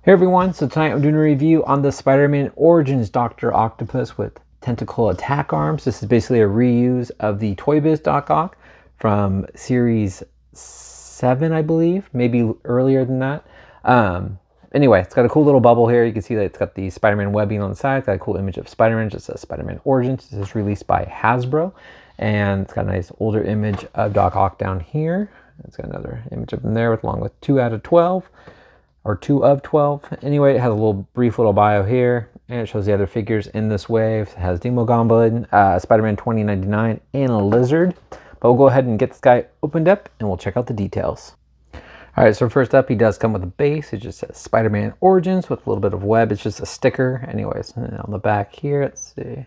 Hey everyone, so tonight I'm doing a review on the Spider-Man Origins Dr. Octopus with tentacle attack arms. This is basically a reuse of the Toy Biz Doc Ock from series 7, I believe, maybe earlier than that. Anyway, it's got a cool little bubble here. You can see that it's got the Spider-Man webbing on the side. It's got a cool image of Spider-Man, just says Spider-Man Origins. This is released by Hasbro, and it's got a nice older image of Doc Ock down here. It's got another image of him there along with 2 out of 12. Or 2 of 12. Anyway, it has a brief little bio here, and it shows the other figures in this wave. It has Demo Goblin, Spider-Man 2099, and a Lizard. But we'll go ahead and get this guy opened up, and we'll check out the details. All right, so first up, he does come with a base. It just says Spider-Man Origins with a little bit of web. It's just a sticker. Anyways, and on the back here, let's see. It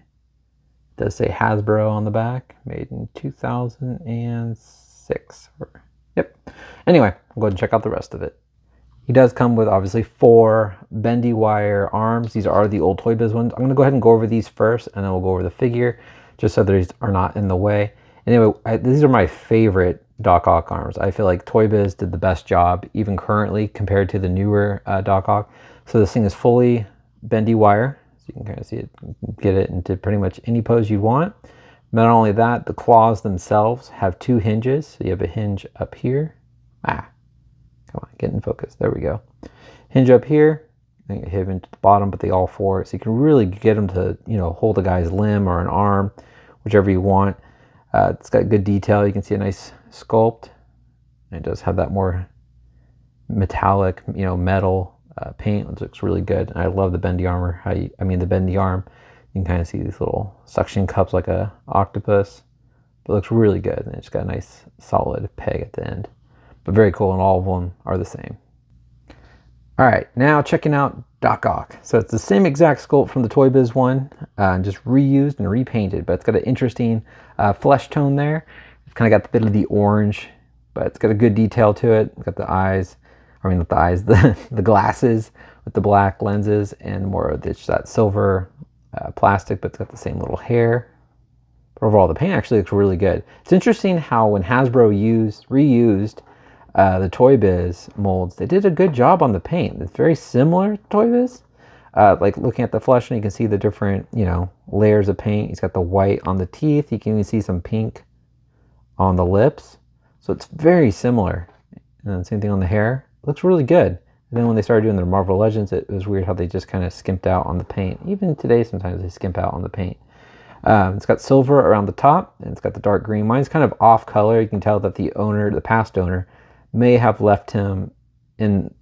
does say Hasbro on the back, made in 2006. Yep. Anyway, we'll go ahead and check out the rest of it. He does come with obviously 4 bendy wire arms. These are the old Toy Biz ones. I'm going to go ahead and go over these first, and then we'll go over the figure, just so these are not in the way. Anyway, these are my favorite Doc Ock arms. I feel like Toy Biz did the best job, even currently, compared to the newer Doc Ock. So this thing is fully bendy wire, so you can kind of see it, get it into pretty much any pose you want. Not only that, the claws themselves have 2 hinges. So you have a hinge up here. Come on, get in focus. There we go. Hinge up here, and hit into the bottom, but they all 4. So you can really get them to, hold a guy's limb or an arm, whichever you want. It's got good detail. You can see a nice sculpt. It does have that more metallic, metal paint. It looks really good. And I love the bendy armor. The bendy arm. You can kind of see these little suction cups like a octopus. But it looks really good. And it's got a nice solid peg at the end. But very cool, and all of them are the same. All right, now checking out Doc Ock. So it's the same exact sculpt from the Toy Biz one, just reused and repainted, but it's got an interesting flesh tone there. It's kind of got a bit of the orange, but it's got a good detail to it. It's got the eyes, not the eyes, the glasses with the black lenses, and more of that silver plastic, but it's got the same little hair. But overall, the paint actually looks really good. It's interesting how when Hasbro reused the Toy Biz molds, they did a good job on the paint. It's very similar to Toy Biz. Like looking at the flesh, and you can see the different, layers of paint. He's got the white on the teeth. You can even see some pink on the lips. So it's very similar. And then same thing on the hair. It looks really good. And then when they started doing their Marvel Legends, it was weird how they just kind of skimped out on the paint. Even today, sometimes they skimp out on the paint. It's got silver around the top, and it's got the dark green. Mine's kind of off color. You can tell that the past owner, may have left him in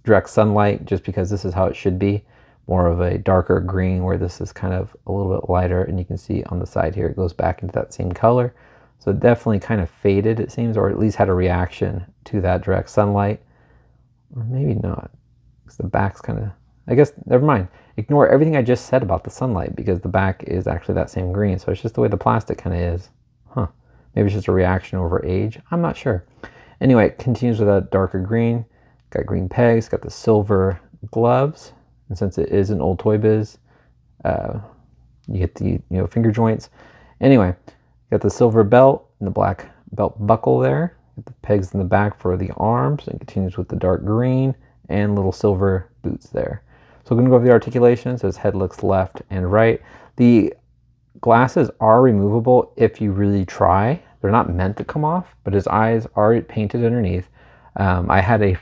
direct sunlight, just because this is how it should be, more of a darker green, where this is kind of a little bit lighter. And you can see on the side here, it goes back into that same color. So it definitely kind of faded, it seems, or at least had a reaction to that direct sunlight. Or maybe not, because the back's kind of, I guess, never mind. Ignore everything I just said about the sunlight, because the back is actually that same green. So it's just the way the plastic kind of is. Maybe it's just a reaction over age. I'm not sure. Anyway, it continues with that darker green. Got green pegs, got the silver gloves. And since it is an old Toy Biz, you get the finger joints. Anyway, got the silver belt and the black belt buckle there. Got the pegs in the back for the arms, and continues with the dark green and little silver boots there. So we're going to go over the articulation. So his head looks left and right. The glasses are removable if you really try. They're not meant to come off, but his eyes are painted underneath. I had a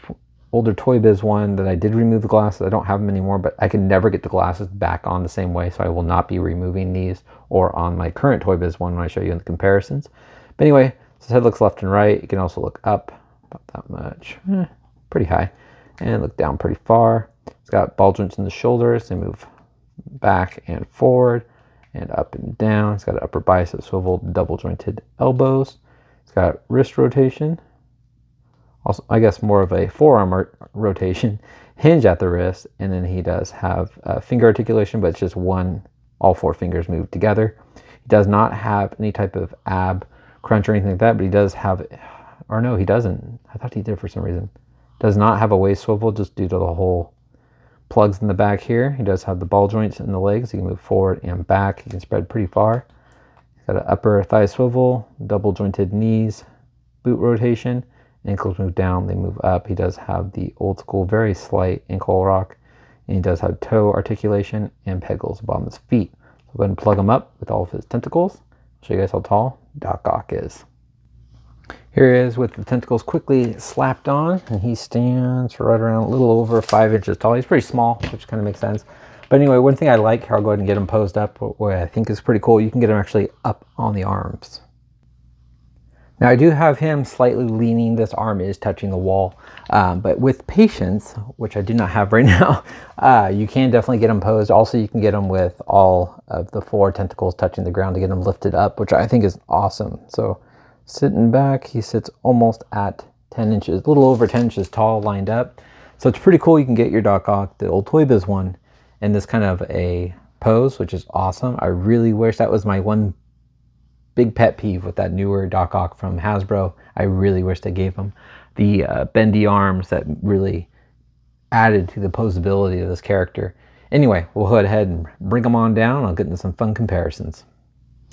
older Toy Biz one that I did remove the glasses. I don't have them anymore, but I can never get the glasses back on the same way, so I will not be removing these or on my current Toy Biz one when I show you in the comparisons. But anyway, his head looks left and right. You can also look up about that much, pretty high, and look down pretty far. It's got ball joints in the shoulders. They move back and forward and up and down. It's got an upper bicep swivel, double jointed elbows. It's got wrist rotation. Also, I guess more of a forearm rotation, hinge at the wrist, and then he does have finger articulation, but it's just all 4 fingers moved together. He does not have any type of ab crunch or anything like that, but he does have, or no, he doesn't. I thought he did for some reason. Does not have a waist swivel, just due to the whole plugs in the back here. He does have the ball joints in the legs. He can move forward and back. He can spread pretty far. He's got an upper thigh swivel, double jointed knees, boot rotation, Ankles move down, they move up. He does have the old school, very slight ankle rock. And he does have toe articulation and pegals above his feet. So go ahead and plug him up with all of his tentacles. I'll show you guys how tall Doc Ock is. Here he is with the tentacles quickly slapped on, and he stands right around a little over 5 inches tall. He's pretty small, which kind of makes sense. But anyway, one thing I like, here I'll go ahead and get him posed up, what I think is pretty cool, you can get him actually up on the arms. Now I do have him slightly leaning, this arm is touching the wall, but with patience, which I do not have right now, you can definitely get him posed. Also, you can get him with all of the 4 tentacles touching the ground to get him lifted up, which I think is awesome. So sitting back, he sits almost at 10 inches, a little over 10 inches tall, lined up. So it's pretty cool. You can get your Doc Ock, the old Toy Biz one, in this kind of a pose, which is awesome. I really wish that was my one big pet peeve with that newer Doc Ock from Hasbro. I really wish they gave him the bendy arms that really added to the posability of this character. Anyway, we'll go ahead and bring him on down. I'll get into some fun comparisons.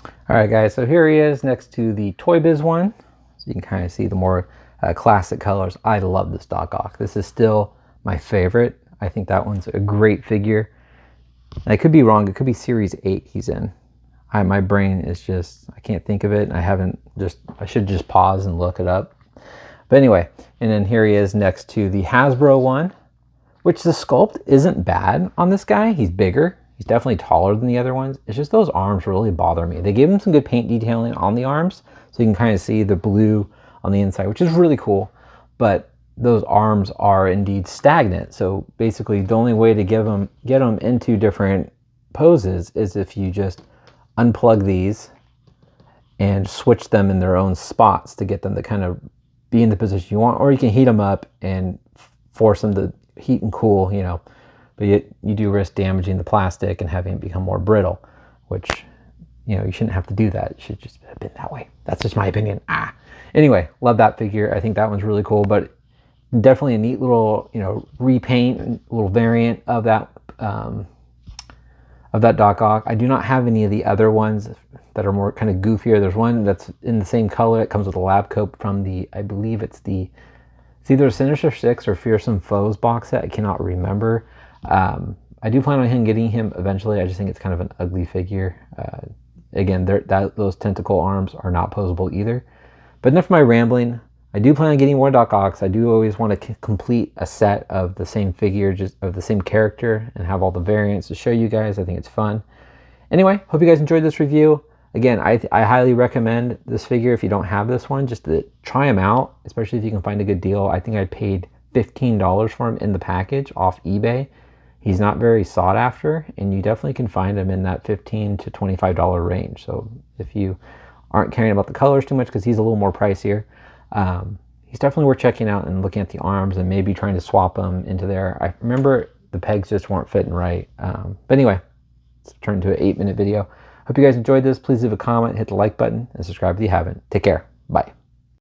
All right, guys, so here he is next to the Toy Biz one. So you can kind of see the more classic colors. I love this Doc Ock. This is still my favorite. I think that one's a great figure. And I could be wrong. It could be Series 8 he's in. My brain is just, I can't think of it. I should just pause and look it up. But anyway, and then here he is next to the Hasbro one, which the sculpt isn't bad on this guy. He's bigger. He's definitely taller than the other ones. It's just those arms really bother me. They gave him some good paint detailing on the arms, so you can kind of see the blue on the inside, which is really cool. But those arms are indeed stagnant. So basically the only way to get them into different poses is if you just unplug these and switch them in their own spots to get them to kind of be in the position you want, or you can heat them up and force them to heat and cool, you know, but you do risk damaging the plastic and having it become more brittle, which, you know, you shouldn't have to do that. It should just have been that way. That's just my opinion. Anyway, love that figure. I think that one's really cool, but definitely a neat little, you know, repaint, a little variant of that Doc Ock. I do not have any of the other ones that are more kind of goofier. There's one that's in the same color. It comes with a lab coat from the, I believe it's either Sinister Six or Fearsome Foes box set. I cannot remember. I do plan on getting him eventually. I just think it's kind of an ugly figure. Again, those tentacle arms are not posable either. But enough of my rambling. I do plan on getting more Doc Ocks. I do always want to complete a set of the same figure, just of the same character, and have all the variants to show you guys. I think it's fun. Anyway, hope you guys enjoyed this review. Again, I highly recommend this figure if you don't have this one, just to try him out, especially if you can find a good deal. I think I paid $15 for him in the package off eBay. He's not very sought after, and you definitely can find him in that $15 to $25 range. So if you aren't caring about the colors too much, because he's a little more pricier, he's definitely worth checking out and looking at the arms and maybe trying to swap them into there. I remember the pegs just weren't fitting right. But anyway, let's turn to an 8-minute video. Hope you guys enjoyed this. Please leave a comment, hit the like button, and subscribe if you haven't. Take care. Bye.